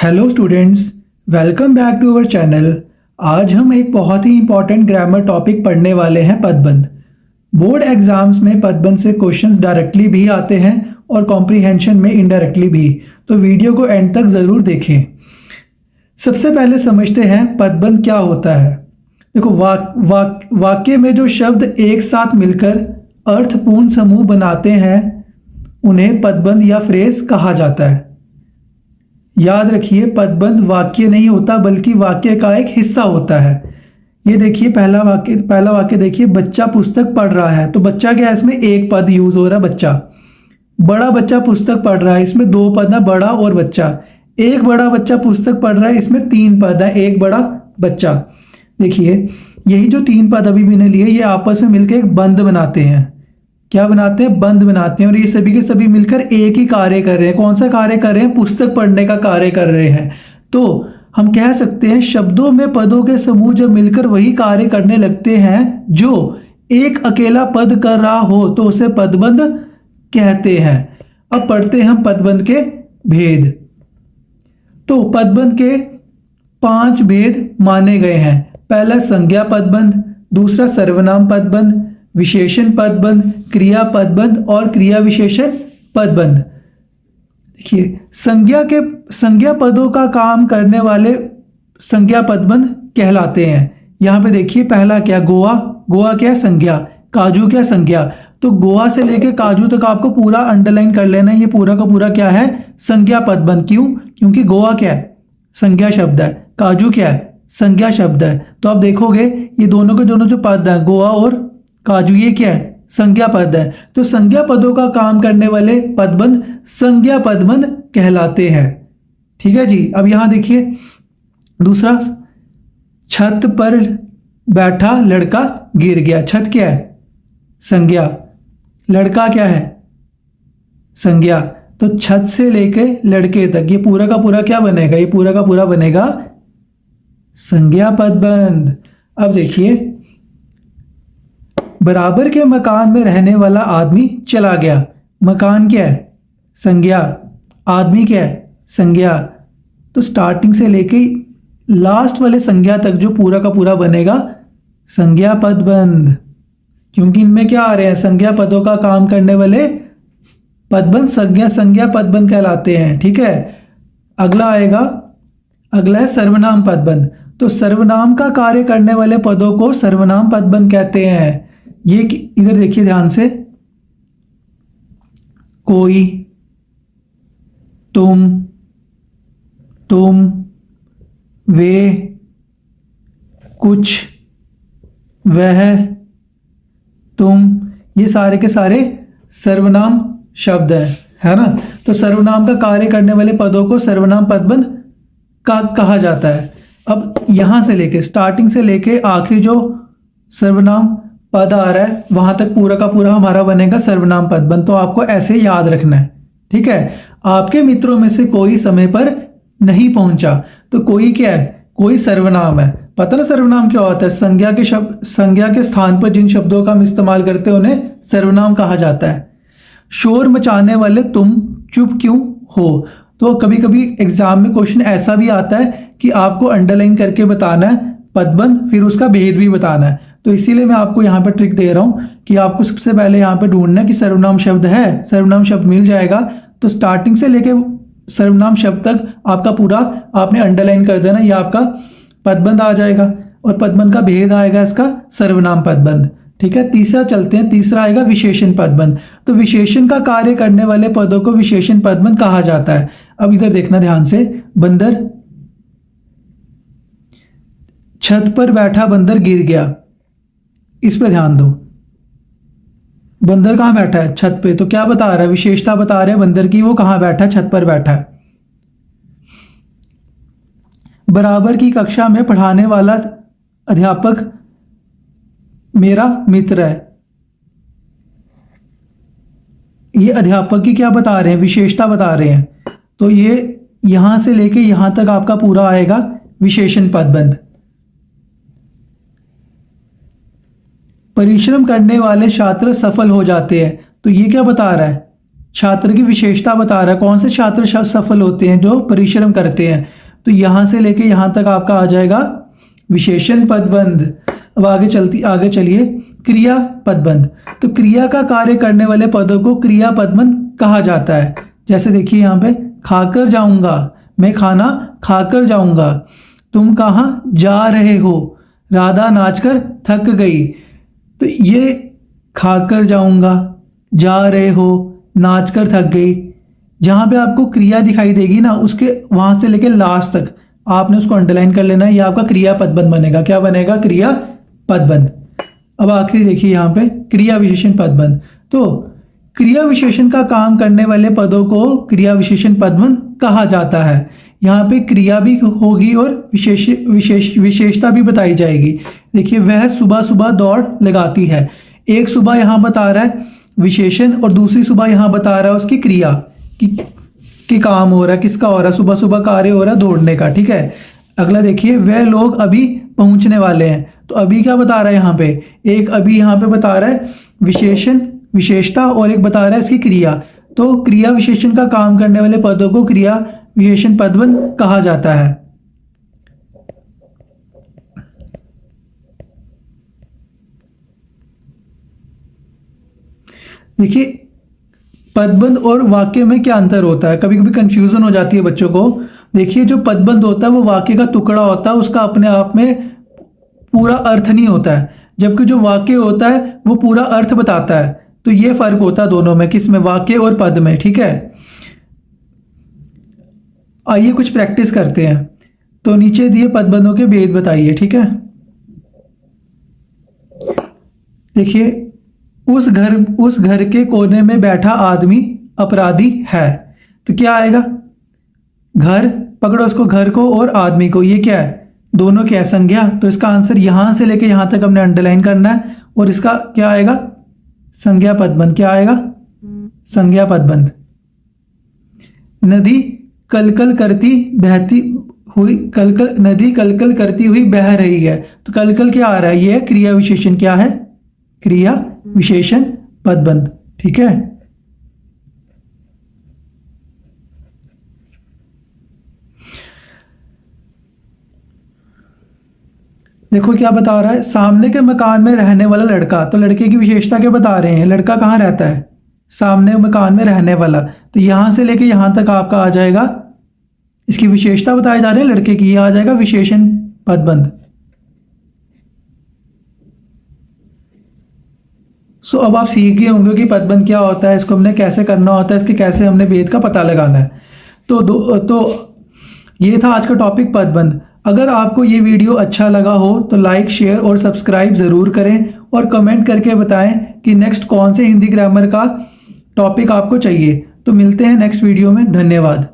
Hello students, welcome back to our channel. आज हम एक बहुत ही इंपॉर्टेंट ग्रामर टॉपिक पढ़ने वाले हैं, पदबंध। बोर्ड एग्जाम्स में पदबंध से क्वेश्चंस डायरेक्टली भी आते हैं और कॉम्प्रिहेंशन में इनडायरेक्टली भी, तो वीडियो को एंड तक ज़रूर देखें। सबसे पहले समझते हैं पदबंध क्या होता है। देखो, वाक्य में जो शब्द एक साथ मिलकर अर्थपूर्ण समूह बनाते हैं उन्हें पदबंध या फ्रेज कहा जाता है। याद रखिए, पदबंध वाक्य नहीं होता बल्कि वाक्य का एक हिस्सा होता है। ये देखिए, पहला वाक्य देखिए, बच्चा पुस्तक पढ़ रहा है, तो बच्चा क्या है, इसमें एक पद यूज हो रहा है, बच्चा। बड़ा बच्चा पुस्तक पढ़ रहा है, इसमें दो पद है, बड़ा और बच्चा। एक बड़ा बच्चा पुस्तक पढ़ रहा है, इसमें तीन पद है, एक बड़ा बच्चा। देखिए, यही जो तीन पद अभी मैंने लिए, ये आपस में मिलकर एक बंध बनाते हैं। क्या बनाते हैं? बंध बनाते हैं। और ये सभी के सभी मिलकर एक ही कार्य कर रहे हैं। कौन सा कार्य कर रहे हैं? पुस्तक पढ़ने का कार्य कर रहे हैं। तो हम कह सकते हैं शब्दों में पदों के समूह जब मिलकर वही कार्य करने लगते हैं जो एक अकेला पद कर रहा हो, तो उसे पदबंध कहते हैं। अब पढ़ते हैं हम पदबंध के भेद। तो पदबंध के 5 भेद माने गए हैं। पहला संज्ञा पदबंध, दूसरा सर्वनाम पदबंध, विशेषण पदबंध, क्रिया पदबंध और क्रिया विशेषण पदबंध। देखिए, संज्ञा पदों का काम करने वाले संज्ञा पदबंध कहलाते हैं। यहाँ पे देखिए, पहला क्या, गोवा। गोवा क्या है? संज्ञा। काजू क्या? संज्ञा। तो गोवा से लेके काजू तक आपको पूरा अंडरलाइन कर लेना है। ये पूरा का पूरा क्या है? संज्ञा पदबंध। क्यों? क्योंकि गोवा क्या है? संज्ञा शब्द है। काजू क्या है? संज्ञा शब्द है। तो आप देखोगे ये दोनों के दोनों जो पद हैं, गोवा और काजू, ये क्या है? संज्ञा पद है। तो संज्ञा पदों का काम करने वाले पदबंध संज्ञा पदबंध कहलाते हैं। ठीक है जी। अब यहां देखिए, दूसरा, छत पर बैठा लड़का गिर गया। छत क्या है? संज्ञा। लड़का क्या है? संज्ञा। तो छत से लेके लड़के तक ये पूरा का पूरा क्या बनेगा? ये पूरा का पूरा बनेगा संज्ञा पदबंध। अब देखिए, बराबर के मकान में रहने वाला आदमी चला गया। मकान क्या है? संज्ञा। आदमी क्या है? संज्ञा। तो स्टार्टिंग से लेके लास्ट वाले संज्ञा तक जो पूरा का पूरा बनेगा संज्ञा पदबंध। क्योंकि इनमें क्या आ रहे हैं? संज्ञा पदों का काम करने वाले पदबंध संज्ञा पदबंध कहलाते हैं। ठीक है। अगला है सर्वनाम पदबंध। तो सर्वनाम का कार्य करने वाले पदों को सर्वनाम पदबंध कहते हैं। ये इधर देखिए ध्यान से, कोई, तुम, वे, कुछ, वह, तुम, ये सारे के सारे सर्वनाम शब्द हैं, है ना। तो सर्वनाम का कार्य करने वाले पदों को सर्वनाम पदबंध का कहा जाता है। अब यहां से लेके स्टार्टिंग से लेके आखिरी जो सर्वनाम पद आ रहा है वहां तक पूरा का पूरा हमारा बनेगा सर्वनाम पदबंध। तो आपको ऐसे याद रखना है। ठीक है। आपके मित्रों में से कोई समय पर नहीं पहुंचा, तो कोई क्या है? कोई सर्वनाम है। पता ना सर्वनाम क्या होता है? संज्ञा के स्थान पर जिन शब्दों का हम इस्तेमाल करते हैं उन्हें सर्वनाम कहा जाता है। शोर मचाने वाले तुम चुप क्यों हो? तो कभी कभी एग्जाम में क्वेश्चन ऐसा भी आता है कि आपको अंडरलाइन करके बताना है पदबंध, फिर उसका भेद भी बताना है। तो इसीलिए मैं आपको यहाँ पे ट्रिक दे रहा हूँ कि आपको सबसे पहले यहाँ पे ढूंढना है कि सर्वनाम शब्द है। सर्वनाम शब्द मिल जाएगा तो स्टार्टिंग से लेके सर्वनाम शब्द तक आपका पूरा आपने अंडरलाइन कर देना, ये आपका पदबंध आ जाएगा। और पदबंध का भेद आएगा इसका सर्वनाम पदबंध। ठीक है। तीसरा चलते हैं, तीसरा आएगा विशेषण पदबंध। तो विशेषण का कार्य करने वाले पदों को विशेषण पदबंध कहा जाता है। अब इधर देखना ध्यान से, बंदर, छत पर बैठा बंदर गिर गया। इस पे ध्यान दो, बंदर कहां बैठा है? छत पे। तो क्या बता रहा है? विशेषता बता रहे हैं बंदर की, वो कहां बैठा है? छत पर बैठा है। बराबर की कक्षा में पढ़ाने वाला अध्यापक मेरा मित्र है। ये अध्यापक की क्या बता रहे हैं? विशेषता बता रहे हैं। तो ये यहां से लेके यहां तक आपका पूरा आएगा विशेषण पदबंध। परिश्रम करने वाले छात्र सफल हो जाते हैं। तो ये क्या बता रहा है? छात्र की विशेषता बता रहा है, कौन से छात्र सफल होते हैं, जो परिश्रम करते हैं। तो यहाँ से लेके यहाँ तक आपका आ जाएगा विशेषण पदबंध। अब आगे चलिए क्रिया पदबंध। तो क्रिया का कार्य करने वाले पदों को क्रिया पदबंध कहा जाता है। जैसे देखिए यहाँ पे खाकर जाऊंगा, मैं खाना खाकर जाऊंगा। तुम कहाँ जा रहे हो, राधा नाचकर थक गई। तो ये खाकर जाऊंगा, जा रहे हो, नाचकर थक गई, जहाँ पे आपको क्रिया दिखाई देगी ना, उसके वहाँ से लेके लास्ट तक आपने उसको अंडरलाइन कर लेना है। ये आपका क्रिया पदबंध बनेगा। क्या बनेगा? क्रिया पदबंध। अब आखिरी देखिए यहाँ पे क्रिया विशेषण पदबंध। तो क्रिया विशेषण का काम करने वाले पदों को क्रिया विशेषण पदबंध कहा जाता है। यहाँ पे क्रिया भी होगी और विशेषता भी बताई जाएगी। देखिए वह सुबह सुबह दौड़ लगाती है। एक सुबह यहाँ बता रहा है विशेषण और दूसरी सुबह यहाँ बता रहा है उसकी क्रिया कि काम हो रहा है, किसका हो रहा है, सुबह सुबह कार्य हो रहा है दौड़ने का। ठीक है, अगला देखिए वह लोग अभी पहुंचने वाले हैं। तो अभी क्या बता रहा है यहाँ पे, एक अभी यहाँ पे बता रहा है विशेषण विशेषता और एक बता रहा है इसकी क्रिया। तो क्रिया विशेषण का काम करने वाले पदों को क्रिया विशेषण पदबंध कहा जाता है। देखिए पदबंध और वाक्य में क्या अंतर होता है, कभी कभी कंफ्यूजन हो जाती है बच्चों को। देखिए जो पदबंध होता है वो वाक्य का टुकड़ा होता है, उसका अपने आप में पूरा अर्थ नहीं होता है, जबकि जो वाक्य होता है वो पूरा अर्थ बताता है। तो ये फर्क होता है दोनों में, किस में, वाक्य और पद में। ठीक है, आइए कुछ प्रैक्टिस करते हैं। तो नीचे दिए पदबंधों के भेद बताइए। ठीक है, देखिए उस घर के कोने में बैठा आदमी अपराधी है। तो क्या आएगा? घर, पकड़ो उसको, घर को और आदमी को, ये क्या है, दोनों क्या है, संज्ञा। तो इसका आंसर यहां से लेके यहां तक हमने अंडरलाइन करना है। और इसका क्या आएगा? संज्ञा पदबंध। क्या आएगा? संज्ञा पदबंध। नदी कलकल करती बहती हुई, नदी कलकल करती हुई बह रही है। तो कलकल क्या आ रहा है? ये है क्रिया विशेषण। क्या है? क्रिया विशेषण पदबंध। ठीक है, देखो क्या बता रहा है, सामने के मकान में रहने वाला लड़का। तो लड़के की विशेषता क्या बता रहे हैं, लड़का कहाँ रहता है, सामने मकान में रहने वाला। तो यहां से लेके यहां तक आपका आ जाएगा, इसकी विशेषता बताए जा रहे हैं लड़के की, यह आ जाएगा विशेषण पदबंध। सो अब आप सीख गए होंगे कि पदबंध क्या होता है, इसको हमने कैसे करना होता है, इसके कैसे हमने भेद का पता लगाना है। तो ये था आज का टॉपिक पदबंध। अगर आपको ये वीडियो अच्छा लगा हो तो लाइक, शेयर और सब्सक्राइब ज़रूर करें और कमेंट करके बताएं कि नेक्स्ट कौन से हिंदी ग्रामर का टॉपिक आपको चाहिए। तो मिलते हैं नेक्स्ट वीडियो में। धन्यवाद।